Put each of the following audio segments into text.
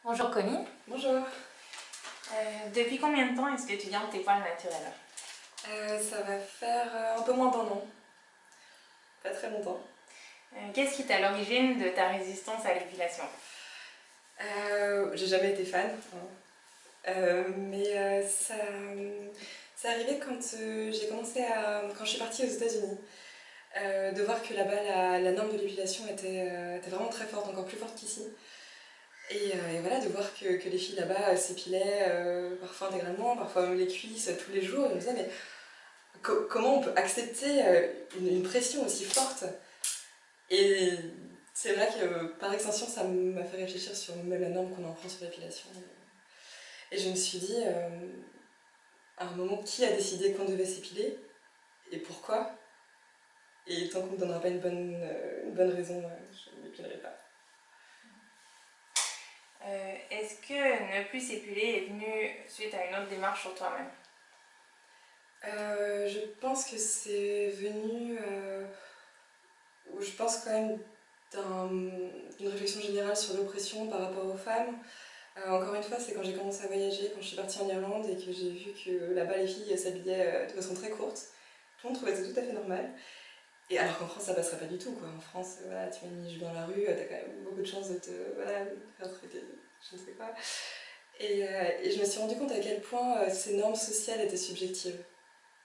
Bonjour Connie. Bonjour. Depuis combien de temps est-ce que tu gardes tes poils naturels? Ça va faire un peu moins d'1 an. Pas très longtemps. Qu'est-ce qui est à l'origine de ta résistance à l'épilation? J'ai jamais été fan, hein. Mais c'est arrivé quand j'ai commencé quand je suis partie aux États-Unis, de voir que là-bas la norme de l'épilation était vraiment très forte, encore plus forte qu'ici. Et voilà, de voir que les filles là-bas s'épilaient parfois intégralement, parfois même les cuisses tous les jours. Je me disais, mais comment on peut accepter une pression aussi forte? Et c'est vrai que par extension, ça m'a fait réfléchir sur même la norme qu'on a en France sur l'épilation. Et je me suis dit, à un moment, qui a décidé qu'on devait s'épiler? Et pourquoi? Et tant qu'on ne me donnera pas une bonne raison, je ne m'épilerai pas. Est-ce que ne plus s'épiler est venu suite à une autre démarche sur toi-même? Je pense que c'est venu, je pense quand même d'une réflexion générale sur l'oppression par rapport aux femmes. Encore une fois, c'est quand j'ai commencé à voyager, quand je suis partie en Irlande et que j'ai vu que là-bas les filles s'habillaient de façon très courte. Tout le monde trouvait ça tout à fait normal. Et alors qu'en France, ça passerait pas du tout, quoi. En France, voilà, tu mets une mini-jupe dans la rue, t'as quand même beaucoup de chances de te voilà, de faire traiter, je ne sais quoi. Et je me suis rendu compte à quel point ces normes sociales étaient subjectives.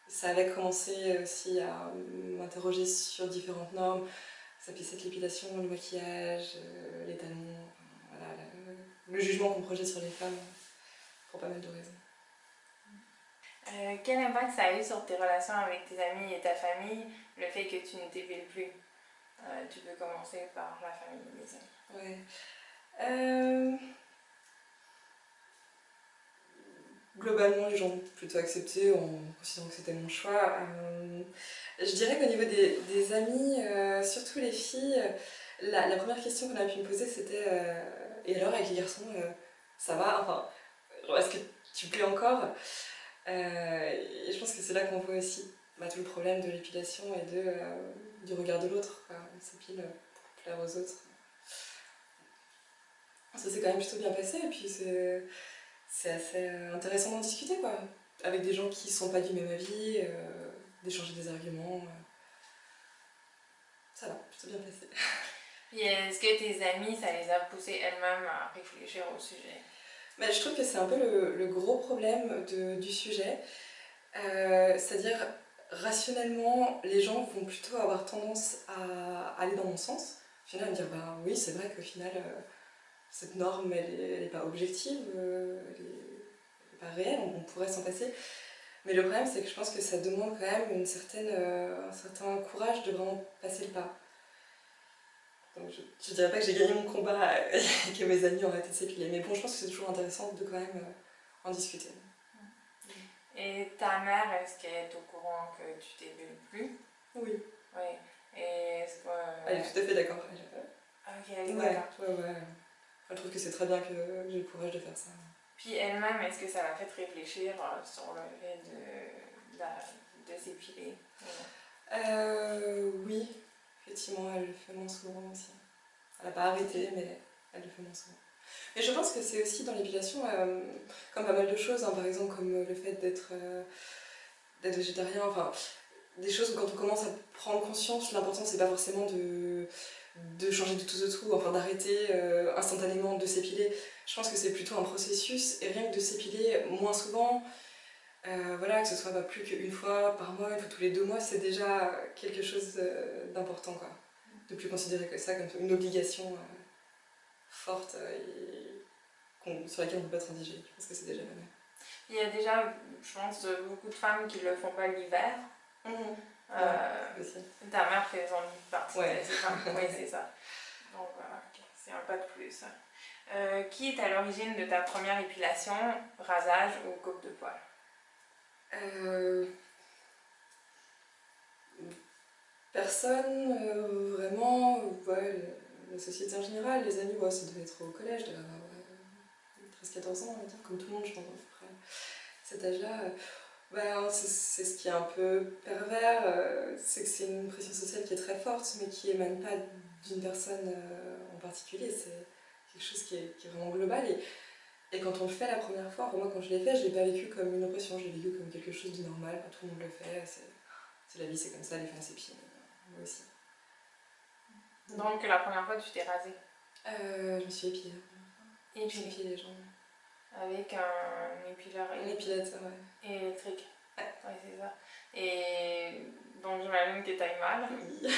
Ça avait commencé aussi à m'interroger sur différentes normes. Ça puisse être l'épilation, le maquillage, les talons, voilà, le jugement qu'on projette sur les femmes, pour pas mal de raisons. Quel impact ça a eu sur tes relations avec tes amis et ta famille, le fait que tu ne t'épiles plus? Tu peux commencer par la famille et les amis. Ouais. Globalement, les gens ont plutôt accepté en considérant que c'était mon choix. Je dirais qu'au niveau des amis, surtout les filles, la première question qu'on a pu me poser c'était et alors avec les garçons, ça va? Enfin, est-ce que tu plais encore? Et je pense que c'est là qu'on voit aussi tout le problème de l'épilation et du regard de l'autre. On s'épile pour plaire aux autres. Ça s'est quand même plutôt bien passé et puis c'est assez intéressant d'en discuter, quoi. Avec des gens qui sont pas du même avis, d'échanger des arguments. Ça va, plutôt bien passé. Puis est-ce que tes amis, ça les a poussées elles-mêmes à réfléchir au sujet? Je trouve que c'est un peu le gros problème du sujet. C'est-à-dire, rationnellement, les gens vont plutôt avoir tendance à aller dans mon sens. Au final, me dire, bah oui, c'est vrai qu'au final, cette norme, elle est pas objective, elle est pas réelle, on pourrait s'en passer. Mais le problème, c'est que je pense que ça demande quand même un certain courage de vraiment passer le pas. Donc je dirais pas que j'ai gagné mon combat et que mes amis ont arrêté de s'épiler. Mais bon, je pense que c'est toujours intéressant de quand même en discuter. Et ta mère, est-ce qu'elle est au courant que tu t'épiles plus? Oui. Oui. Et est-ce que... Elle est tout à fait d'accord. Ok, elle est Ouais. d'accord. Elle trouve que c'est très bien que j'ai le courage de faire ça. Puis elle-même, est-ce que ça l'a fait réfléchir sur le fait de s'épiler? Oui, effectivement, elle le fait moins souvent aussi. Elle n'a pas arrêté, mais elle le fait moins souvent. Mais je pense que c'est aussi dans l'épilation, comme pas mal de choses, hein, par exemple comme le fait d'être végétarien, enfin des choses où quand on commence à prendre conscience, l'important c'est pas forcément de changer du tout au tout, enfin d'arrêter instantanément de s'épiler. Je pense que c'est plutôt un processus et rien que de s'épiler moins souvent, voilà, que ce soit pas plus qu'une fois par mois, une fois tous les 2 mois, c'est déjà quelque chose d'important, quoi. De plus considérer que ça comme une obligation forte sur laquelle on ne peut pas transiger. Je pense que c'est déjà pas mal. Il y a déjà, je pense, beaucoup de femmes qui le font pas l'hiver. Ta mère fait partie de ces femmes. Oui, c'est ça. Donc voilà, c'est un pas de plus. Qui est à l'origine de ta première épilation, rasage ou coupe de poils? Personne, vraiment, ouais, la société en général, les amis, ouais, ça devait être au collège, je devais avoir 13-14 ans, on va dire, comme tout le monde, je pense, à peu près. Cet âge-là, c'est ce qui est un peu pervers, c'est que c'est une pression sociale qui est très forte, mais qui émane pas d'une personne en particulier, c'est quelque chose qui est vraiment global. Et quand on le fait la première fois, enfin, moi quand je l'ai fait, je l'ai pas vécu comme une oppression, je l'ai vécu comme quelque chose de normal. Tout le monde le fait, c'est la vie, c'est comme ça, les femmes s'épilent, moi aussi. Donc la première fois tu t'es rasée? Je me suis épilée. Je me suis Épilée? épilée les jambes. Avec un épileur Un épilateur, ouais. électrique? Ouais. Ouais, c'est ça. Et donc j'imagine que t'as eu mal. Oui.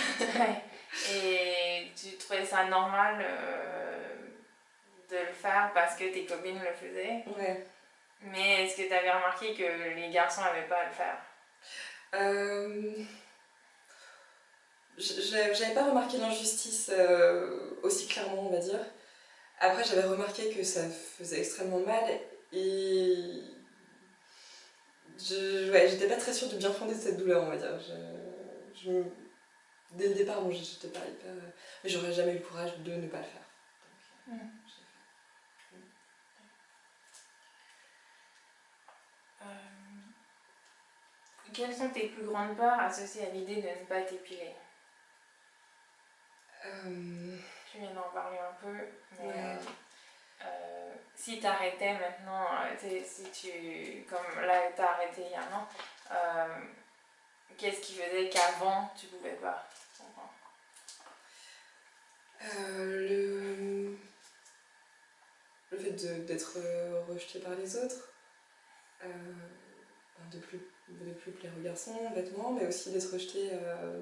Et tu trouvais ça normal de le faire parce que tes copines le faisaient? Ouais. Mais est-ce que tu avais remarqué que les garçons n'avaient pas à le faire? J'avais pas remarqué l'injustice aussi clairement, on va dire. Après, j'avais remarqué que ça faisait extrêmement mal et ouais, j'étais pas très sûre du bien fondé de cette douleur, on va dire. Dès le départ, bon, j'étais pas hyper. Mais j'aurais jamais eu le courage de ne pas le faire. Donc, je l'ai fait. Quelles sont tes plus grandes peurs associées à l'idée de ne pas t'épiler? Tu viens d'en parler un peu, mais ouais. si tu arrêtais maintenant, si tu, comme là tu as arrêté il y a un an, qu'est-ce qui faisait qu'avant tu pouvais pas? Le fait d'être rejeté par les autres, de plus plaire aux garçons, bêtement, mais aussi d'être rejeté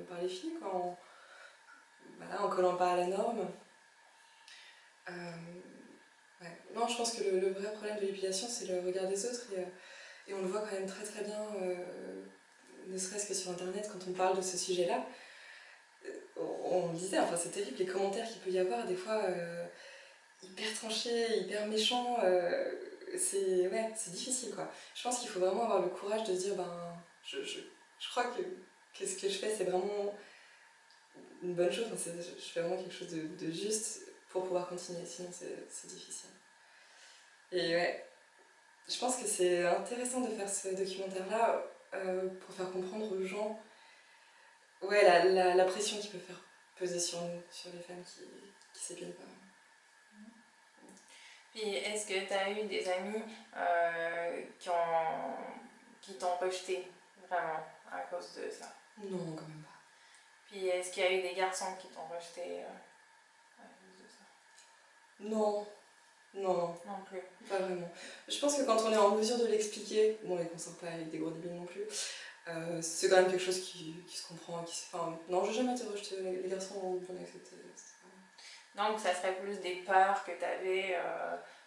par les filles en collant pas à la norme. Ouais. Non, je pense que le vrai problème de l'épilation, c'est le regard des autres et on le voit quand même très très bien, ne serait-ce que sur internet, quand on parle de ce sujet-là. On le disait, enfin c'est terrible les commentaires qu'il peut y avoir, des fois hyper tranchés, hyper méchants. C'est difficile quoi. Je pense qu'il faut vraiment avoir le courage de se dire je crois que ce que je fais c'est vraiment une bonne chose, enfin, je fais vraiment quelque chose de juste pour pouvoir continuer, sinon c'est difficile. Et ouais, je pense que c'est intéressant de faire ce documentaire-là pour faire comprendre aux gens ouais, la pression qui peut faire peser sur nous, sur les femmes qui s'épilent pas. Puis est-ce que tu as eu des amis qui t'ont rejeté vraiment à cause de ça? Non, quand même pas. Puis est-ce qu'il y a eu des garçons qui t'ont rejeté à cause de ça? Non, non, Non plus. pas vraiment. Je pense que quand on est en mesure de l'expliquer, bon, et qu'on sort pas avec des gros débiles non plus, c'est quand même quelque chose qui se comprend. Enfin, non, j'ai jamais été rejetée. Les garçons ont bien accepté. Donc ça serait plus des peurs que tu avais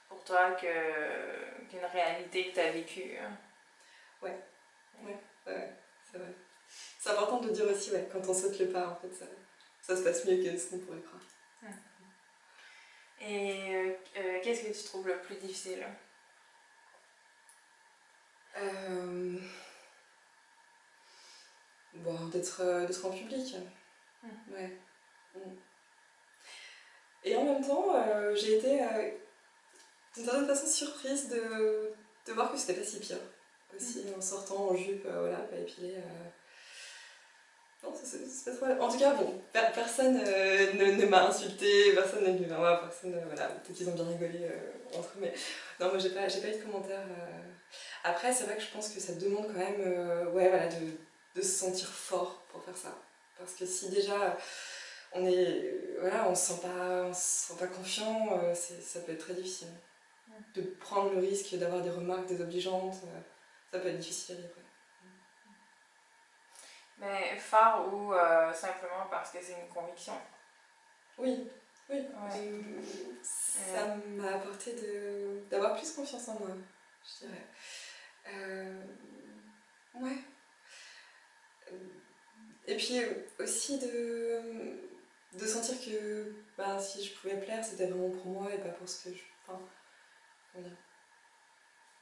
pour toi qu'une réalité que tu as vécue. Ouais, c'est vrai. C'est important de dire aussi, ouais, quand on saute le pas, en fait, ça se passe mieux que ce qu'on pourrait croire. Et qu'est-ce que tu trouves le plus difficile? Bon, d'être en public. Ouais. Et en même temps, j'ai été d'une certaine façon surprise de voir que c'était pas si pire. Aussi, en sortant en jupe, voilà, pas épilée. Non, c'est pas trop mal. En tout cas, bon, personne ne m'a insulté, personne n'est venu vers moi, personne, voilà, peut-être qu'ils ont bien rigolé entre eux, mais non, moi j'ai pas eu de commentaires. Après, c'est vrai que je pense que ça demande quand même, ouais, voilà, de se sentir fort pour faire ça. Parce que si déjà on se sent pas confiant, ça peut être très difficile. De prendre le risque d'avoir des remarques désobligeantes, ça peut être difficile à vivre. Mais phare ou simplement parce que c'est une conviction? Oui. Ouais. Ça m'a apporté d'avoir plus confiance en moi, je dirais. Ouais. Et puis aussi de sentir que si je pouvais plaire, c'était vraiment pour moi et pas pour ce que je... Enfin, comment dire?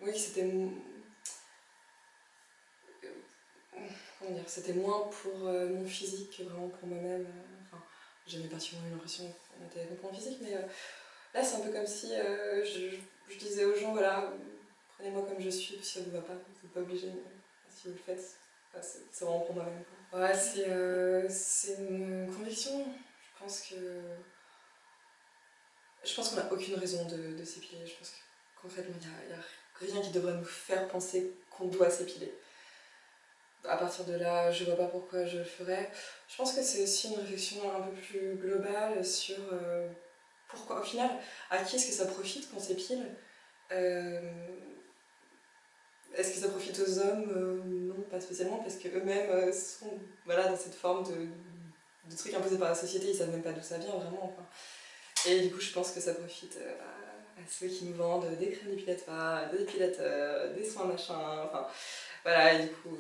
Oui, c'était moins pour mon physique que vraiment pour moi-même. Enfin, j'avais particulièrement eu l'impression qu'on était avec pour mon physique, mais là c'est un peu comme si je disais aux gens, voilà, prenez-moi comme je suis, si ça vous va pas, vous n'êtes pas obligé, mais si vous le faites, c'est vraiment pour moi-même. Ouais, c'est une conviction. Je pense que Je pense qu'on n'a aucune raison de s'épiler. Je pense que concrètement, il n'y a rien qui devrait nous faire penser qu'on doit s'épiler. À partir de là, je vois pas pourquoi je le ferais. Je pense que c'est aussi une réflexion un peu plus globale sur pourquoi, au final, à qui est-ce que ça profite qu'on s'épile. Est-ce que ça profite aux hommes? Non, pas spécialement, parce qu'eux-mêmes sont voilà, dans cette forme de truc imposé par la société, ils savent même pas d'où ça vient vraiment. Enfin. Et du coup, je pense que ça profite à ceux qui nous vendent des crèmes dépilateurs, des épilateurs, des soins machin. Enfin, voilà, et du coup,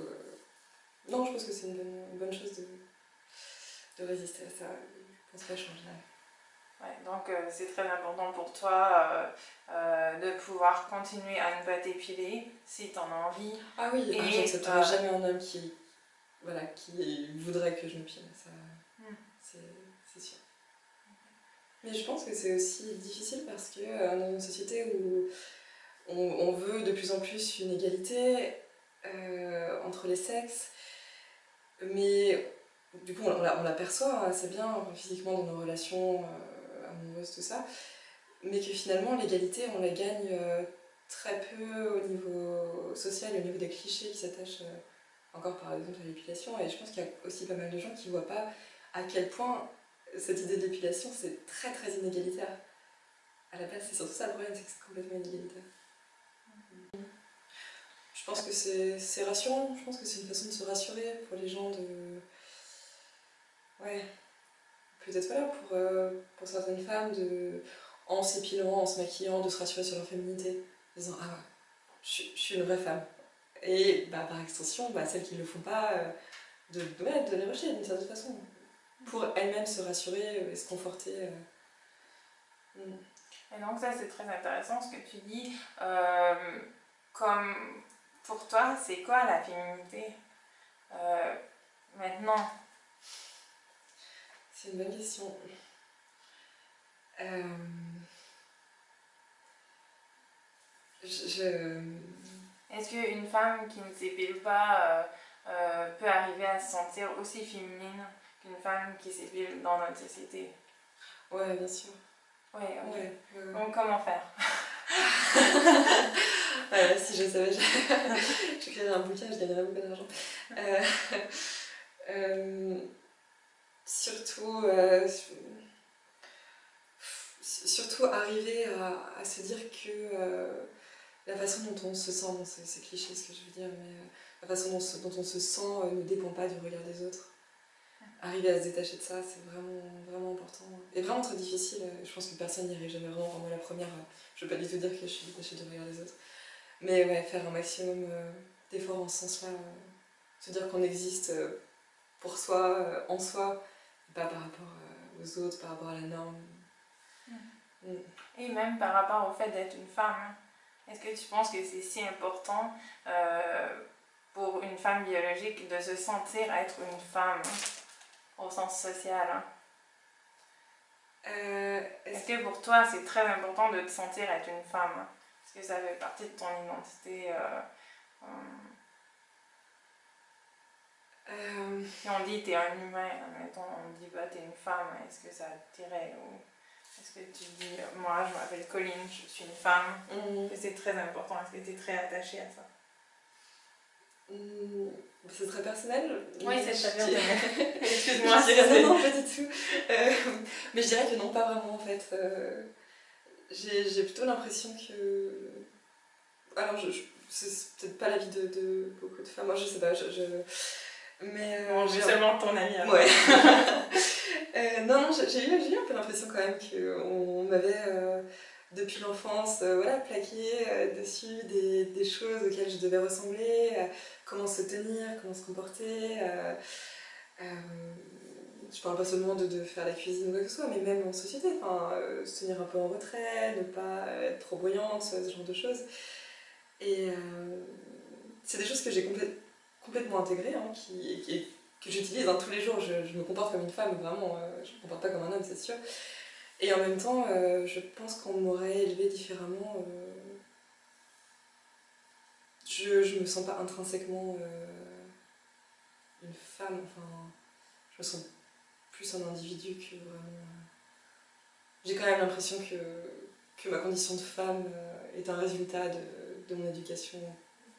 non, je pense que c'est une bonne chose de résister à ça. Je pense pas changer. Ouais, donc c'est très important pour toi de pouvoir continuer à ne pas t'épiler si tu en as envie. Ah oui, j'accepterai jamais un homme qui voudrait que je me pile, ça, c'est sûr. Mais je pense que c'est aussi difficile parce que dans une société où on veut de plus en plus une égalité entre les sexes, mais du coup on l'aperçoit assez bien physiquement dans nos relations amoureuses, tout ça, mais que finalement l'égalité on la gagne très peu au niveau social et au niveau des clichés qui s'attachent encore par exemple à l'épilation. Et je pense qu'il y a aussi pas mal de gens qui voient pas à quel point cette idée de l'épilation c'est très très inégalitaire. À la base c'est surtout ça le problème, c'est que c'est complètement inégalitaire. Je pense que c'est rassurant, je pense que c'est une façon de se rassurer pour les gens de... Ouais, peut-être voilà, pour certaines femmes, en s'épilant, en se maquillant, de se rassurer sur leur féminité, en disant ah ouais, je suis une vraie femme. Et bah, par extension, bah, celles qui ne le font pas, de les rejeter d'une certaine façon, pour elles-mêmes se rassurer et se conforter. Et donc ça c'est très intéressant ce que tu dis. Comme pour toi, c'est quoi la féminité maintenant? C'est une bonne question. Est-ce qu'une femme qui ne s'épile pas peut arriver à se sentir aussi féminine qu'une femme qui s'épile dans notre société? Ouais, bien sûr. Ouais, ok. Ouais. Donc comment faire? Si je savais, j'écrirais un bouquin, je gagnerais beaucoup d'argent. Surtout arriver à se dire que la façon dont on se sent, bon, c'est cliché ce que je veux dire, mais la façon dont on se sent ne dépend pas du regard des autres. Arriver à se détacher de ça, c'est vraiment, vraiment important. Et vraiment très difficile, je pense que personne n'y arrive jamais vraiment. Enfin, moi la première, je veux pas du tout dire que je suis détachée du regard des autres. Mais ouais, faire un maximum d'efforts en ce sens-là, se dire qu'on existe pour soi, en soi, et pas par rapport aux autres, par rapport à la norme. Et même par rapport au fait d'être une femme, est-ce que tu penses que c'est si important pour une femme biologique de se sentir être une femme au sens social? Est-ce que pour toi c'est très important de te sentir être une femme? Est-ce que ça fait partie de ton identité? Si on dit t'es un humain, admettons, on dit bah t'es une femme, est-ce que ça t'irait? Ou est-ce que tu dis moi je m'appelle Colline, je suis une femme? Que c'est très important, est-ce que tu es très attachée à ça? C'est très personnel. Oui, c'est très personnel. Excuse-moi. Non, pas du tout. Mais je dirais que non, pas vraiment en fait. J'ai plutôt l'impression que... Alors, c'est peut-être pas l'avis de beaucoup de femmes, moi je sais pas, mais... Bon, j'ai seulement ton avis. Ouais. Non, j'ai eu un peu l'impression quand même qu'on m'avait, depuis l'enfance, voilà, plaqué dessus des choses auxquelles je devais ressembler, comment se tenir, comment se comporter. Je parle pas seulement de faire la cuisine ou quoi que ce soit, mais même en société, se tenir un peu en retrait, ne pas être trop bruyante, ce genre de choses. Et c'est des choses que j'ai complètement intégrées, hein, que j'utilise tous les jours. Je me comporte comme une femme, vraiment, je me comporte pas comme un homme, c'est sûr. Et en même temps, je pense qu'on m'aurait élevée différemment. Je me sens pas intrinsèquement une femme, enfin, je me sens plus un individu que vraiment j'ai quand même l'impression que ma condition de femme est un résultat de mon éducation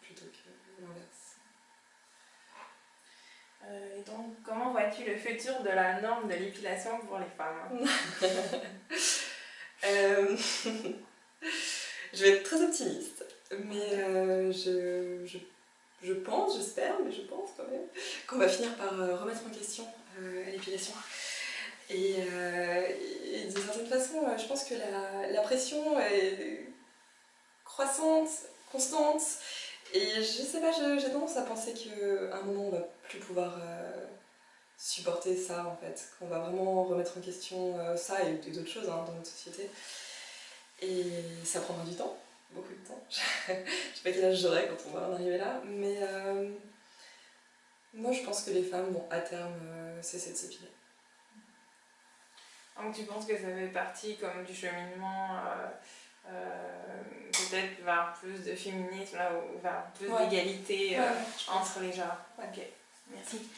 plutôt que l'inverse. Et donc, comment vois-tu le futur de la norme de l'épilation pour les femmes? Je vais être très optimiste, mais je pense, j'espère, mais je pense quand même, qu'on va finir par remettre en question l'épilation. Et d'une certaine façon, je pense que la pression est croissante, constante, et je sais pas, j'ai tendance à penser qu'à un moment on va plus pouvoir supporter ça en fait, qu'on va vraiment remettre en question ça et d'autres choses dans notre société. Et ça prendra du temps, beaucoup de temps. Je sais pas quel âge j'aurai quand on va en arriver là, mais moi je pense que les femmes vont à terme cesser de s'épiler. Donc tu penses que ça fait partie comme du cheminement peut-être vers plus de féminisme, là, ou vers plus d'égalité entre les genres. Ok, merci.